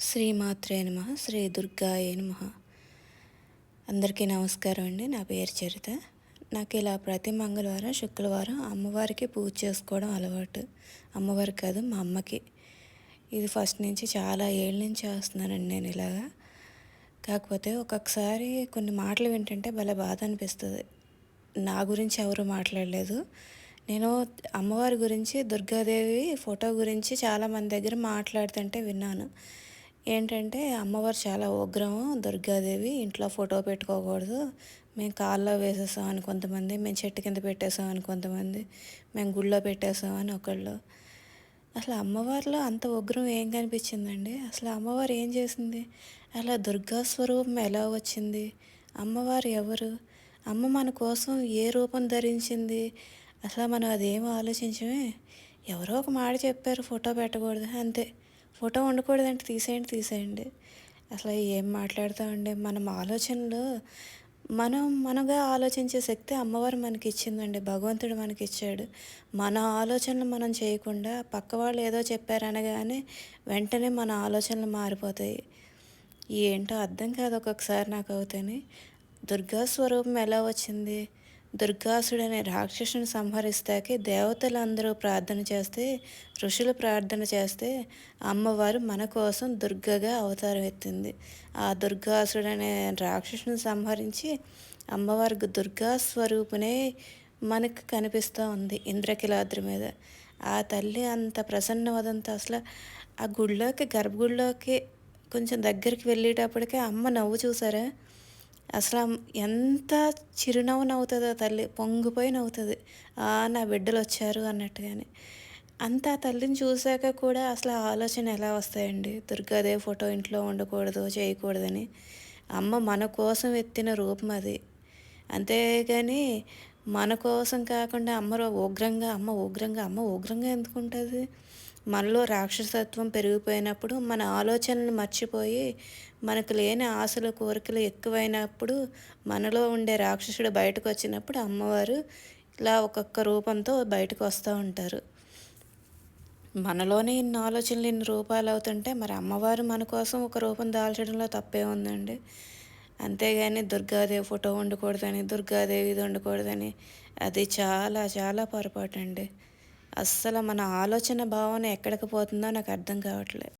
శ్రీమాత్రే నమః. శ్రీ దుర్గాయే నమః. అందరికీ నమస్కారం అండి. నా పేరు చరిత. నాకు ఇలా ప్రతి మంగళవారం, శుక్రవారం అమ్మవారికి పూజ చేసుకోవడం అలవాటు. అమ్మవారికి కాదు, మా అమ్మకి. ఇది ఫస్ట్ నుంచి చాలా ఏళ్ళ నుంచి చేస్తున్నానండి నేను ఇలాగా. కాకపోతే ఒక్కొక్కసారి కొన్ని మాటలు వింటుంటే భలే బాధ అనిపిస్తుంది. నా గురించి ఎవరు మాట్లాడలేదు. నేను అమ్మవారి గురించి, దుర్గాదేవి ఫోటో గురించి చాలామంది దగ్గర మాట్లాడుతుంటే విన్నాను. ఏంటంటే అమ్మవారు చాలా ఉగ్రము, దుర్గాదేవి ఇంట్లో ఫోటో పెట్టుకోకూడదు, మేము కాల్లో వేసేసామని కొంతమంది, మేము చెట్టు కింద పెట్టేసామని కొంతమంది, మేము గుళ్ళో పెట్టేసామని ఒకళ్ళు. అసలు అమ్మవారిలో అంత ఉగ్రం ఏం కనిపించిందండి? అసలు అమ్మవారు ఏం చేసింది? అలా దుర్గా స్వరూపం ఎలా వచ్చింది? అమ్మవారు ఎవరు? అమ్మ మన కోసం ఏ రూపం ధరించింది? అసలు మనం అదేం ఆలోచించమే. ఎవరో ఒక మాట చెప్పారు ఫోటో పెట్టకూడదు అంతే. ఫోటో ఉండకూడదంటే తీసేయండి తీసేయండి. అసలు ఏం మాట్లాడతామండి? మనం ఆలోచనలు మనగా ఆలోచించే శక్తి అమ్మవారు మనకి ఇచ్చిందండి. భగవంతుడు మనకి ఇచ్చాడు. మన ఆలోచనలు మనం చేయకుండా పక్క వాళ్ళు ఏదో చెప్పారనగానే వెంటనే మన ఆలోచనలు మారిపోతాయి. ఏంటో అర్థం కాదు ఒక్కొక్కసారి నాకు అవుతాని. దుర్గా స్వరూపం ఎలా వచ్చింది? దుర్గాసుడనే రాక్షసుని సంహరిస్తాకి దేవతలందరూ ప్రార్థన చేస్తే, ఋషులు ప్రార్థన చేస్తే అమ్మవారు మన కోసం దుర్గగా అవతారం ఎత్తింది. ఆ దుర్గాసుడనే రాక్షసుని సంహరించి అమ్మవారి దుర్గా స్వరూపునే మనకు కనిపిస్తూ ఉంది ఇంద్రకిలాద్రి మీద. ఆ తల్లి అంత ప్రసన్నవదంతా అసలు ఆ గుడిలోకి, గర్భగుడిలోకి కొంచెం దగ్గరికి వెళ్ళేటప్పటికే అమ్మ నవ్వు చూసారా? అసలు ఎంత చిరునవ్వు నవ్వుతుందో తల్లి, పొంగిపోయి నవ్వుతుంది. నా బిడ్డలు వచ్చారు అన్నట్టుగానే. అంత ఆ తల్లిని చూశాక కూడా అసలు ఆ ఆలోచన ఎలా వస్తాయండి? దుర్గాదేవి ఫోటో ఇంట్లో ఉండకూడదు, చేయకూడదని. అమ్మ మన కోసం ఎత్తిన రూపం అది. అంతేగాని మన కోసం కాకుండా అమ్మ ఉగ్రంగా ఎందుకుంటుంది? మనలో రాక్షసత్వం పెరిగిపోయినప్పుడు, మన ఆలోచనలు మర్చిపోయి మనకు లేని ఆశలు, కోరికలు ఎక్కువైనప్పుడు, మనలో ఉండే రాక్షసుడు బయటకు వచ్చినప్పుడు అమ్మవారు ఇలా ఒక్కొక్క రూపంతో బయటకు వస్తూ ఉంటారు. మనలోనే ఇన్ని ఆలోచనలు, ఇన్ని రూపాలు అవుతుంటే మరి అమ్మవారు మన కోసం ఒక రూపం దాల్చడంలో తప్పే ఉందండి? అంతేగాని దుర్గాదేవి ఫోటో ఉండకూడదని, దుర్గాదేవి ఇది ఉండకూడదని, అది చాలా చాలా పొరపాటు అండి. అస్సలు మన ఆలోచన భావన ఎక్కడికి పోతుందో నాకు అర్థం కావట్లేదు.